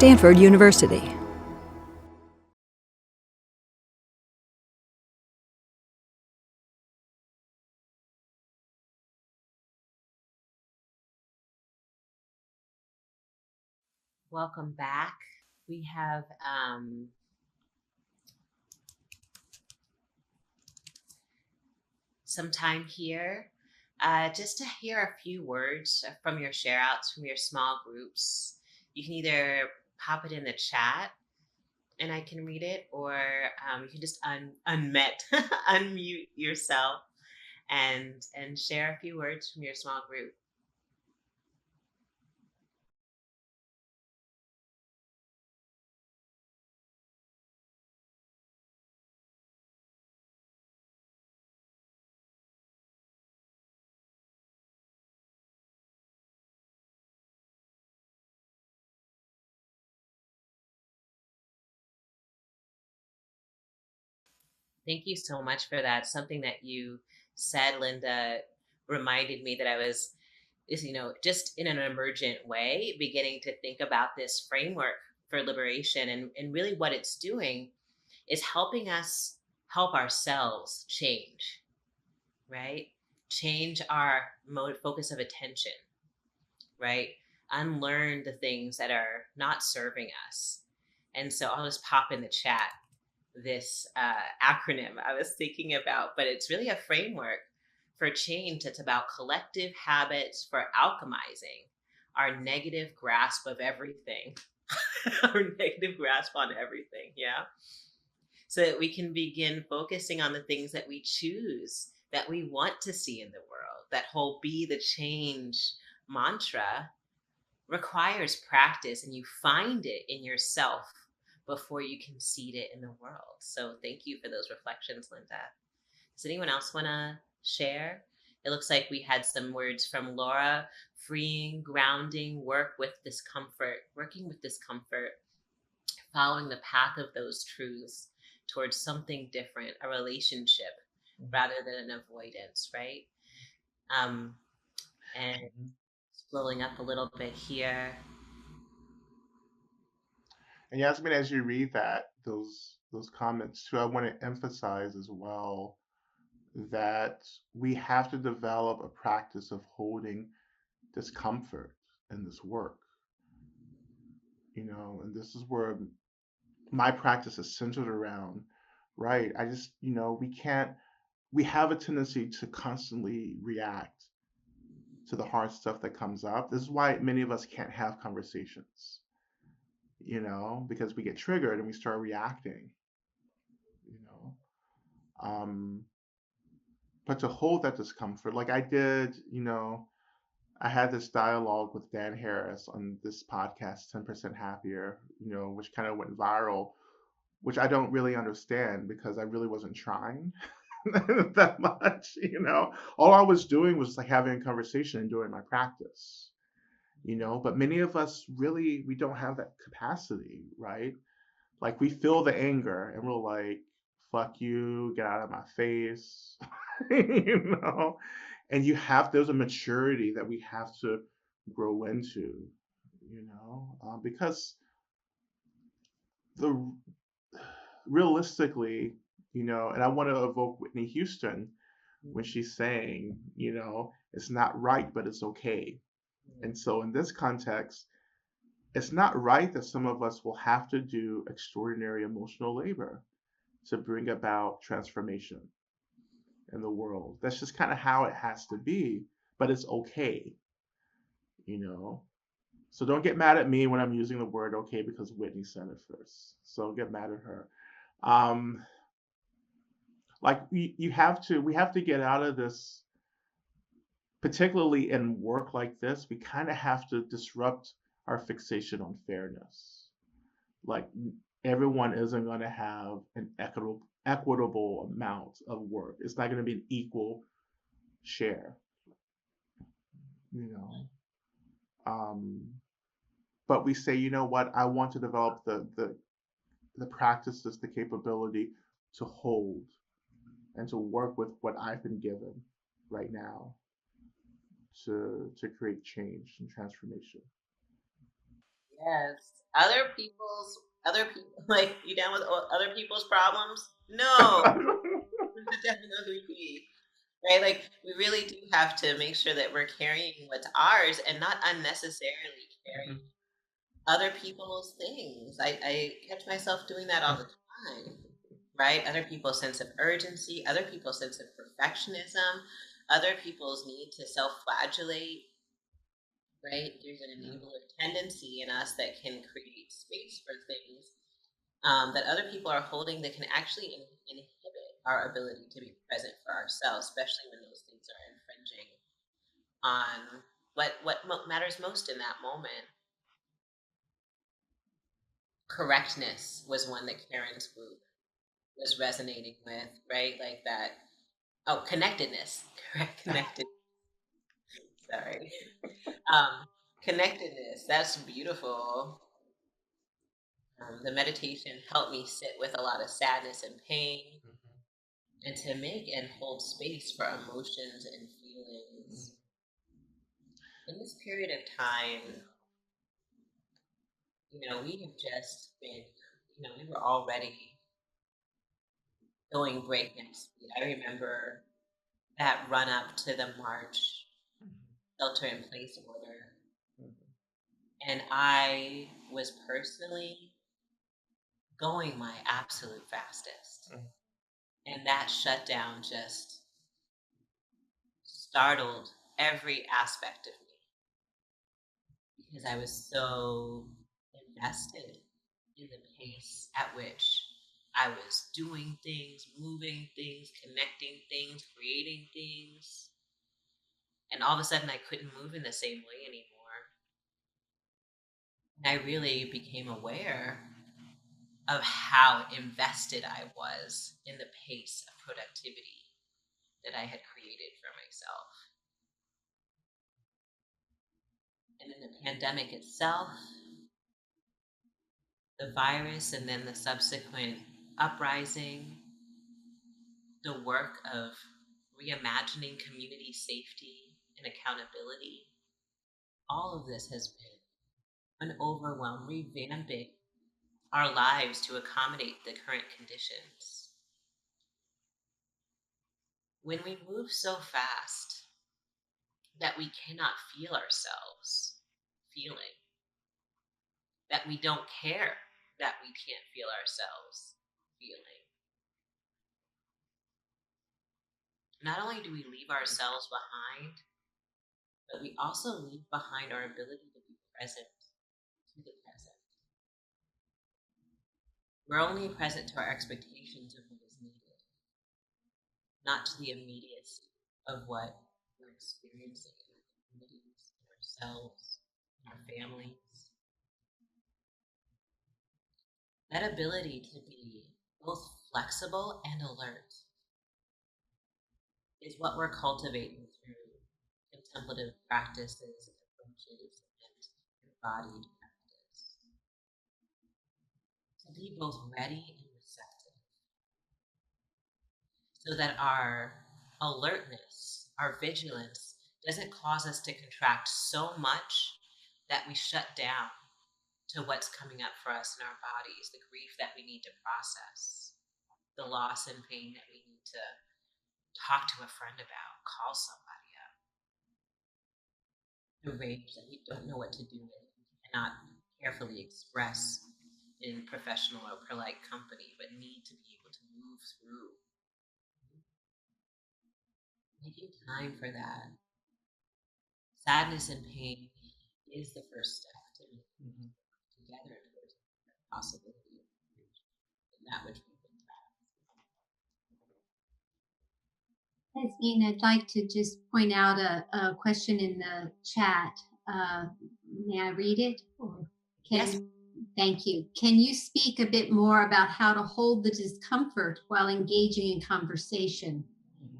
Stanford University. Welcome back. We have some time here just to hear a few words from your share outs, from your small groups. You can either pop it in the chat and I can read it, or you can just unmute yourself and share a few words from your small group. Thank you so much for that. Something that you said, Linda, reminded me that I was, just in an emergent way, beginning to think about this framework for liberation. And really what it's doing is helping us help ourselves change, right? Change our mode focus of attention, right? Unlearn the things that are not serving us. And so I'll just pop in the chat this acronym I was thinking about, but it's really a framework for change that's about collective habits for alchemizing our negative grasp of everything, our negative grasp on everything. Yeah. So that we can begin focusing on the things that we choose, that we want to see in the world. That whole be the change mantra requires practice, and you find it in yourself before you can seed it in the world. So thank you for those reflections, Linda. Does anyone else want to share? It looks like we had some words from Laura: freeing, grounding, working with discomfort, following the path of those truths towards something different, a relationship rather than an avoidance, right? And scrolling up a little bit here. And Yasmin, as you read those comments too, I want to emphasize as well that we have to develop a practice of holding discomfort in this work. And this is where my practice is centered around, right? I just, we have a tendency to constantly react to the hard stuff that comes up. This is why many of us can't have conversations, because we get triggered and we start reacting, you know. But to hold that discomfort, like I did, I had this dialogue with Dan Harris on this podcast, 10% Happier, which kind of went viral, which I don't really understand because I really wasn't trying that much. All I was doing was like having a conversation and doing my practice, but many of us really, we don't have that capacity, right? Like we feel the anger and we're like, fuck you, get out of my face, you know? And there's a maturity that we have to grow into, because the realistically, and I want to evoke Whitney Houston when she's saying, it's not right, but it's okay. And so in this context, it's not right that some of us will have to do extraordinary emotional labor to bring about transformation in the world. That's just kind of how it has to be, but it's okay, you know. So don't get mad at me when I'm using the word okay because Whitney said it first. So get mad at her. Um, like we have to get out of this, particularly in work like this. We kind of have to disrupt our fixation on fairness. Like everyone isn't going to have an equitable amount of work. It's not going to be an equal share, you know. Um, but we say, you know what? I want to develop the practices, the capability to hold and to work with what I've been given right now to create change and transformation. Yes. Other people, like, you down with other people's problems? No, definitely be. Right? Like, we really do have to make sure that we're carrying what's ours and not unnecessarily carrying other people's things. I catch myself doing that all the time, right? Other people's sense of urgency, other people's sense of perfectionism, other people's need to self flagellate, right? There's an enabler tendency in us that can create space for things that other people are holding that can actually inhibit our ability to be present for ourselves, especially when those things are infringing on what matters most in that moment. Correctness was one that Karen's group was resonating with, right? Like that. Oh, connectedness. Correct. Connected. Sorry. Um, Connectedness. That's beautiful. The meditation helped me sit with a lot of sadness and pain, and to make and hold space for emotions and feelings. In this period of time, we have just been, we were already going breakneck speed. I remember that run up to the March shelter in place order. And I was personally going my absolute fastest. And that shutdown just startled every aspect of me because I was so invested in the pace at which I was doing things, moving things, connecting things, creating things. And all of a sudden, I couldn't move in the same way anymore. And I really became aware of how invested I was in the pace of productivity that I had created for myself. And in the pandemic itself, the virus, and then the subsequent uprising, the work of reimagining community safety and accountability, all of this has been an overwhelm, revamping our lives to accommodate the current conditions. When we move so fast that we cannot feel ourselves feeling, that we don't care that we can't feel ourselves feeling, not only do we leave ourselves behind, but we also leave behind our ability to be present to the present. We're only present to our expectations of what is needed, not to the immediacy of what we're experiencing in our communities, in ourselves, in our families. That ability to be both flexible and alert is what we're cultivating through contemplative practices, approaches, and embodied practice. To be both ready and receptive, so that our alertness, our vigilance, doesn't cause us to contract so much that we shut down to what's coming up for us in our bodies, the grief that we need to process, the loss and pain that we need to talk to a friend about, call somebody up, the rage that we don't know what to do with, we cannot carefully express in professional or polite company, but need to be able to move through. Making time for that. Sadness and pain is the first step to move together towards the possibility of that which we've been Jasmine, I'd like to just point out a question in the chat. Uh, may I read it? Or Yes. Thank you. Can you speak a bit more about how to hold the discomfort while engaging in conversation?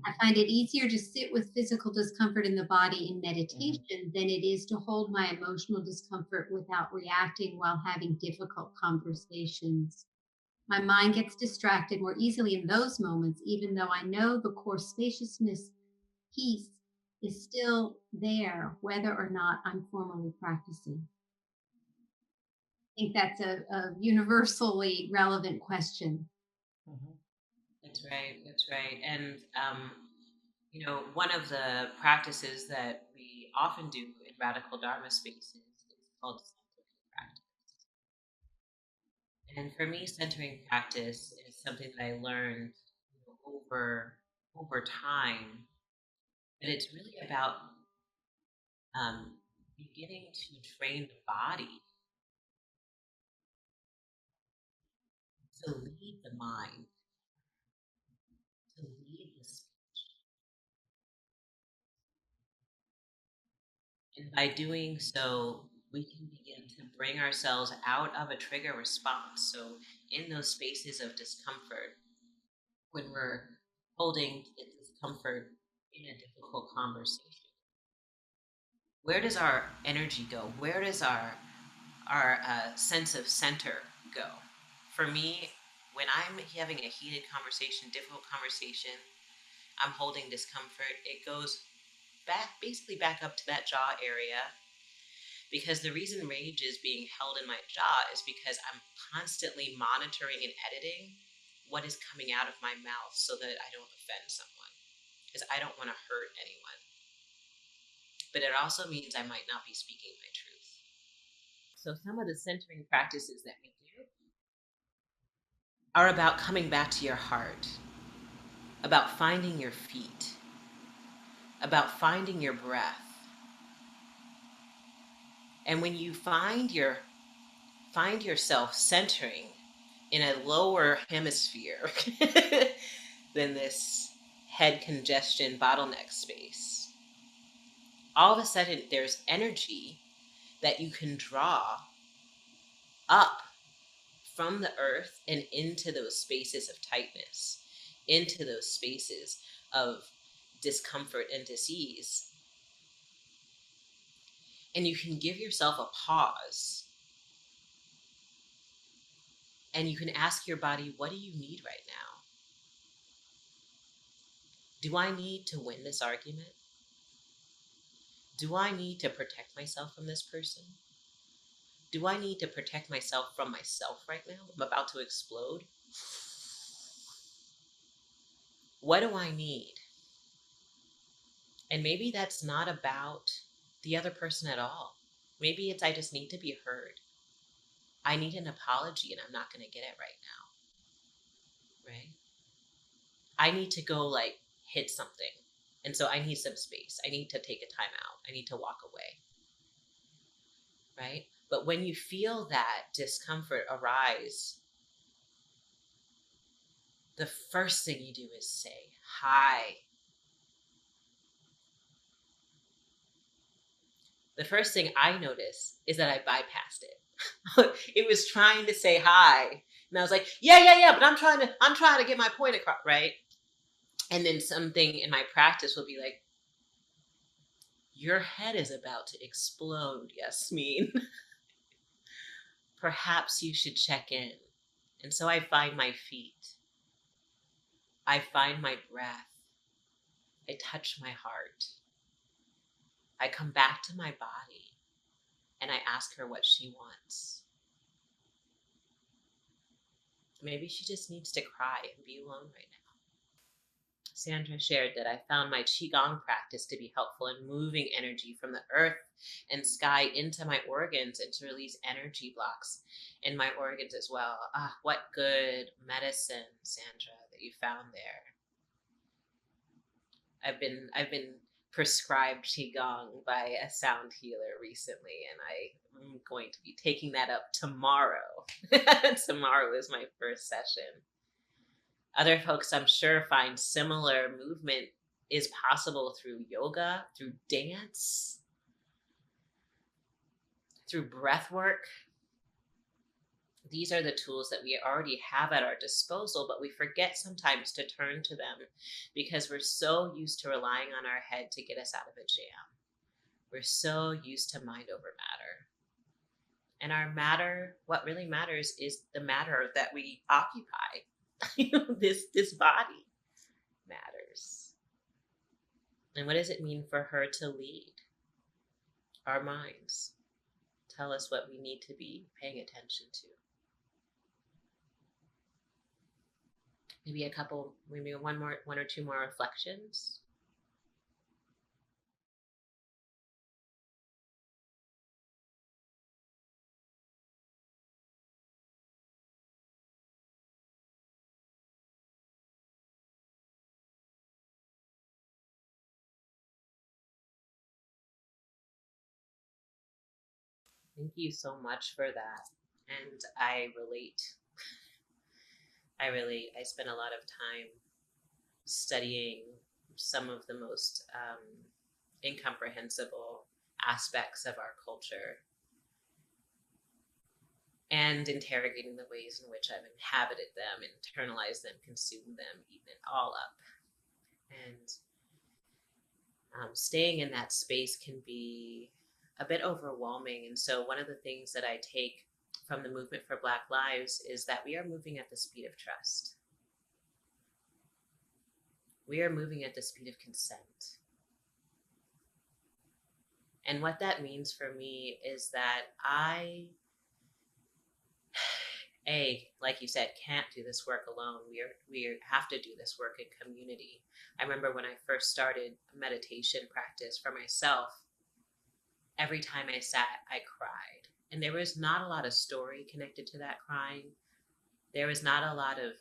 I find it easier to sit with physical discomfort in the body in meditation than it is to hold my emotional discomfort without reacting while having difficult conversations. My mind gets distracted more easily in those moments, even though I know the core spaciousness piece is still there, whether or not I'm formally practicing. think that's a universally relevant question. Mhm. That's right. That's right. And, one of the practices that we often do in radical Dharma spaces is called centering practice. And for me, centering practice is something that I learned over time. But it's really about um, beginning to train the body to lead the mind, to lead the spirit. And by doing so, we can begin to bring ourselves out of a trigger response. So, in those spaces of discomfort, when we're holding discomfort in a difficult conversation, where does our energy go? Where does our sense of center go? For me, when I'm having a heated conversation, difficult conversation, I'm holding discomfort, it goes basically back up to that jaw area. Because the reason rage is being held in my jaw is because I'm constantly monitoring and editing what is coming out of my mouth so that I don't offend someone, because I don't want to hurt anyone. But it also means I might not be speaking my truth. So some of the centering practices that we do are about coming back to your heart, about finding your feet, about finding your breath. And when you find yourself centering in a lower hemisphere than this head congestion bottleneck space, all of a sudden there's energy that you can draw up from the earth and into those spaces of tightness, into those spaces of discomfort and disease. And you can give yourself a pause. And you can ask your body, what do you need right now? Do I need to win this argument? Do I need to protect myself from this person? Do I need to protect myself from myself right now? I'm about to explode. What do I need? And maybe that's not about the other person at all. Maybe it's I just need to be heard. I need an apology and I'm not going to get it right now. Right? I need to go hit something. And so I need some space. I need to take a time out. I need to walk away. Right? But when you feel that discomfort arise, the first thing you do is say, hi. The first thing I noticed is that I bypassed it. It was trying to say hi. And I was like, yeah, but I'm trying to get my point across, right? And then something in my practice will be like, your head is about to explode, Jasmine. Perhaps you should check in. And so I find my feet. I find my breath. I touch my heart. I come back to my body and I ask her what she wants. Maybe she just needs to cry and be alone right now. Sandra shared that I found my Qigong practice to be helpful in moving energy from the earth and sky into my organs and to release energy blocks in my organs as well. Ah, what good medicine, Sandra, that you found there. I've been prescribed Qigong by a sound healer recently, and I'm going to be taking that up tomorrow. Tomorrow is my first session. Other folks, I'm sure, find similar movement is possible through yoga, through dance, through breath work. These are the tools that we already have at our disposal, but we forget sometimes to turn to them because we're so used to relying on our head to get us out of a jam. We're so used to mind over matter. And our matter, what really matters is the matter that we occupy. This body matters. And what does it mean for her to lead our minds, tell us what we need to be paying attention to. Maybe one or two more reflections. Thank you so much for that. And I relate. I spent a lot of time studying some of the most incomprehensible aspects of our culture and interrogating the ways in which I've inhabited them, internalized them, consumed them, eaten it all up. And staying in that space can be a bit overwhelming. And so one of the things that I take from the movement for Black Lives is that we are moving at the speed of trust. We are moving at the speed of consent. And what that means for me is that I, like you said, can't do this work alone. We have to do this work in community. I remember when I first started meditation practice for myself, every time I sat, I cried. And there was not a lot of story connected to that crying. There was not a lot of,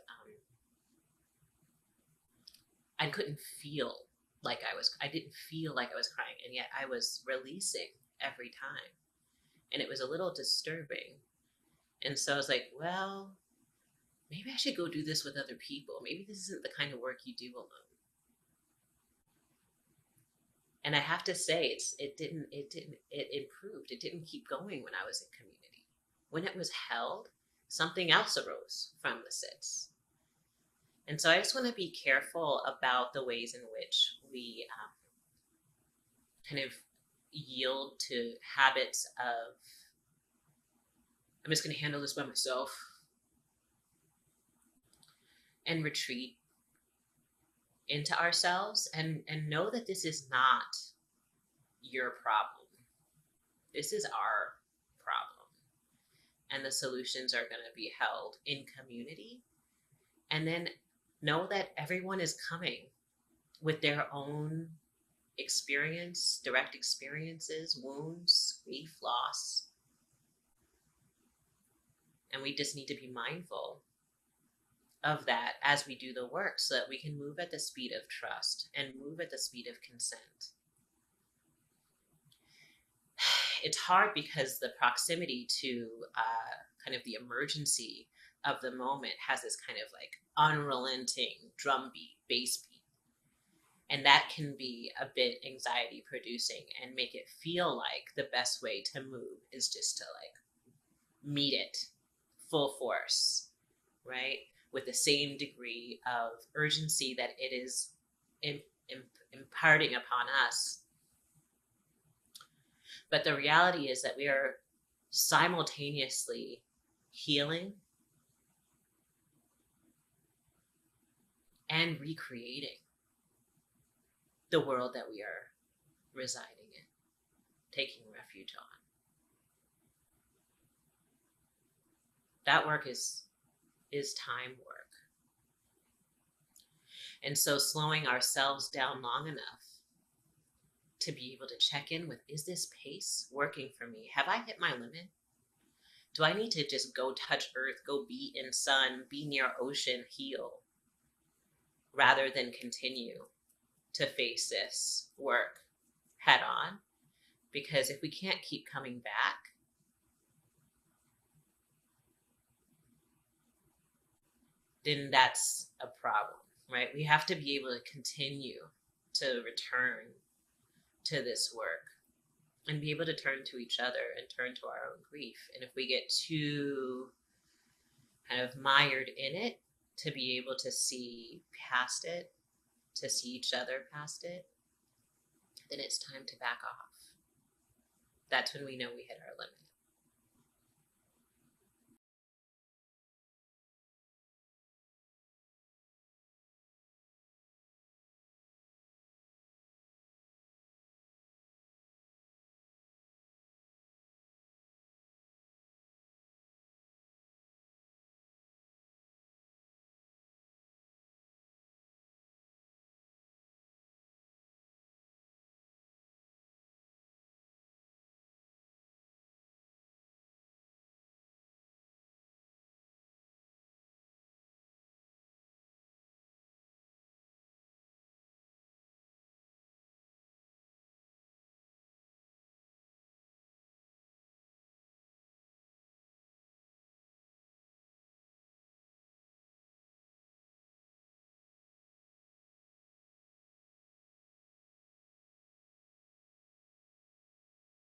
I didn't feel like I was crying, and yet I was releasing every time. And it was a little disturbing. And so I was like, well, maybe I should go do this with other people. Maybe this isn't the kind of work you do alone. And I have to say, it improved. It didn't keep going when I was in community. When it was held, something else arose from the sits. And so I just want to be careful about the ways in which we kind of yield to habits of, I'm just going to handle this by myself, and retreat into ourselves and know that this is not your problem. This is our problem. And the solutions are going to be held in community. And then know that everyone is coming with their own experience, direct experiences, wounds, grief, loss. And we just need to be mindful of that as we do the work so that we can move at the speed of trust and move at the speed of consent. It's hard because the proximity to kind of the emergency of the moment has this kind of like unrelenting drumbeat, bass beat. And that can be a bit anxiety producing and make it feel like the best way to move is just to like meet it full force, right? With the same degree of urgency that it is imparting upon us. But the reality is that we are simultaneously healing and recreating the world that we are residing in, taking refuge on. That work is time work. And so slowing ourselves down long enough to be able to check in with, is this pace working for me? Have I hit my limit? Do I need to just go touch earth, go be in sun, be near ocean, heal, rather than continue to face this work head on? Because if we can't keep coming back, then that's a problem, right? We have to be able to continue to return to this work and be able to turn to each other and turn to our own grief. And if we get too kind of mired in it, to be able to see past it, to see each other past it, then it's time to back off. That's when we know we hit our limit.